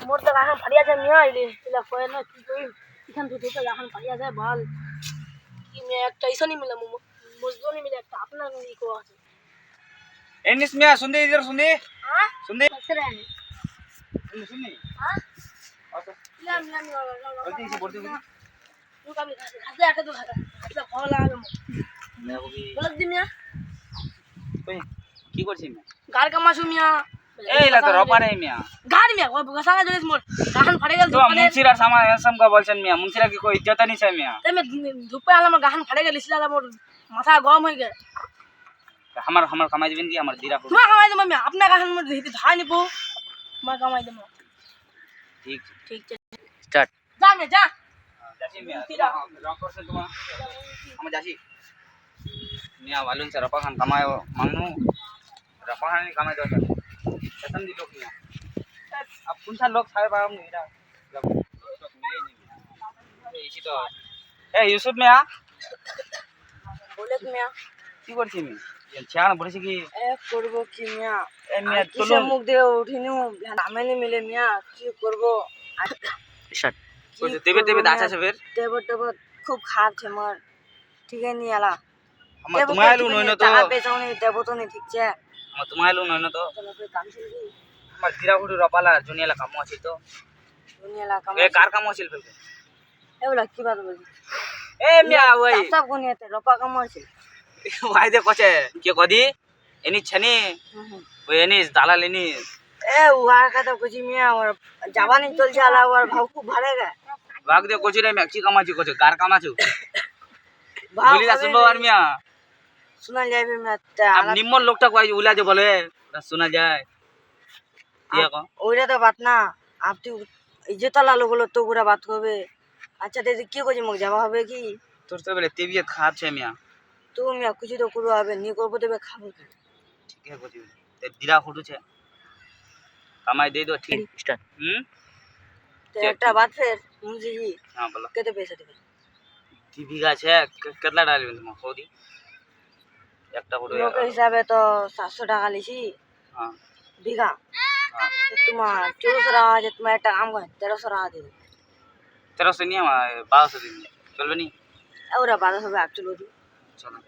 মোর তো এখন ফাড়িয়া যায় মিয়া আইলে এলা কয় না কি কই এখান থেকে তো এখন ফাড়িয়া যায় বল কি মিয়া একটা ইসনি মিলা মজদুরি মিলা একটা আপনার ই কো আছে एनिस मिया सुन दे इधर सुन दे हां सुन दे कसरा है सुन दे हां अच्छा ला ला ला बोलते इसे बोलते तू कभी खाते आके तो खाता अच्छा खाओ ला मैं वो भी बोल दे मिया कोई की করছিস মিয়া গার কামাসু মিয়া এইলা তো রপারে মিয়া গার মিয়া ওই গসালা জলিস মোর গাহান ফাড়ে গেল তো মুন্সিরা সামা এসম কা বলছেন মিয়া মুন্সিরা কি কোই ইজ্জত नहीं है মিয়া তেমে ধুপে আলা মোর গাহান ফাড়ে গেল ইসলা মোর মাথা গরম হয়ে গেল हमार हमार कमाई दिबेन की हमार दिरा हो মা কামাই দেব মিয়া আপনা গাহান মোর দিতে ধাই নিবো মা কামাই দেব ठीक ঠিক আছে स्टार्ट যা মিয়া যা जासी मिया रॉक करसे तुम हम जासी मिया वालुन से रपा खान कमाए मांगनु रपा खान नहीं कमाए दो खत्म दी लोग मिया अब कौन सा लोग सारे बाम नहीं रहा जब लोग मिले नहीं इसी तो ए यूसुफ मिया বলে মিয়া কি করছিস মি ছাড় বলেছি কি এ করব কি মিয়া এ মিয়া কিসে মুখ দিয়ে উঠিনু নামেনি মিলে মিয়া কি করব शट বলতে দেবে দেবে দাঁচা আছে ফের দেব দেব খুব খারাপ ছে মোর ঠিক আছে নি আলা हम तुम्हारे लो नय न तो টাকা পেছাউনি দেব তো নি ঠিক আছে हम तुम्हारे लो नय न तो চলো ফের কাম শুরু করি हमार दिरा हुडू रपाला जुनियाला काम আছে তো দুনিয়া লা কাম এ কার কাম আছে ফের এগুলা কি বাত বলছি এ মিয়া ওই সব গুনিয়াতে রপা কাম আছে ভাই দে কছে কে কদি এনি ছনি ওই এনি দালাল এনি এ উহার কথা কুছি মিয়া ওর জাবানি চলছে আলা ওর ভাব খুব ভালো গে ভাগ দে কছি রে ম্যাক্সি কামাছি কছে কার কামাছু ভাব বলি দা শুনবো আর মিয়া শোনা যায় ফির মিয়া अब निम्मन लोगটা কই উলা যে বলে শোনা যায় দিয়া কো ওইটা তো বাত না আপনি ইজ্জতলা লোকগুলো তো পুরা বাত করবে আচ্ছা দিদি কি করছি মুখ যাওয়া হবে কি তোর তো বলে তেবিয়ত খারাপ আছে মিয়া তুমি মিয়া কিছু তো করবো হবে নি করবো দেবে খাবো কি ঠিক আছে কছি তে দিরা হুডুছে কামাই দে দো ঠিক স্টার্ট তো একটা বাত ফের মুঝে জি हां बोलो কেতে পয়সা দেবে কি বিঘা আছে কেতলা ডালবেন তুমি কোদি একটা হুডু লোকের হিসাবে তো 700 টাকা লিছি हां বিঘা हां তোমার 1400 টাকা আছে তোমার একটা কাম করে 1300 টাকা দিবে 1300 নিয়ে 1200 দিন চলবে নি ওরা 1200 টাকা চলো চলো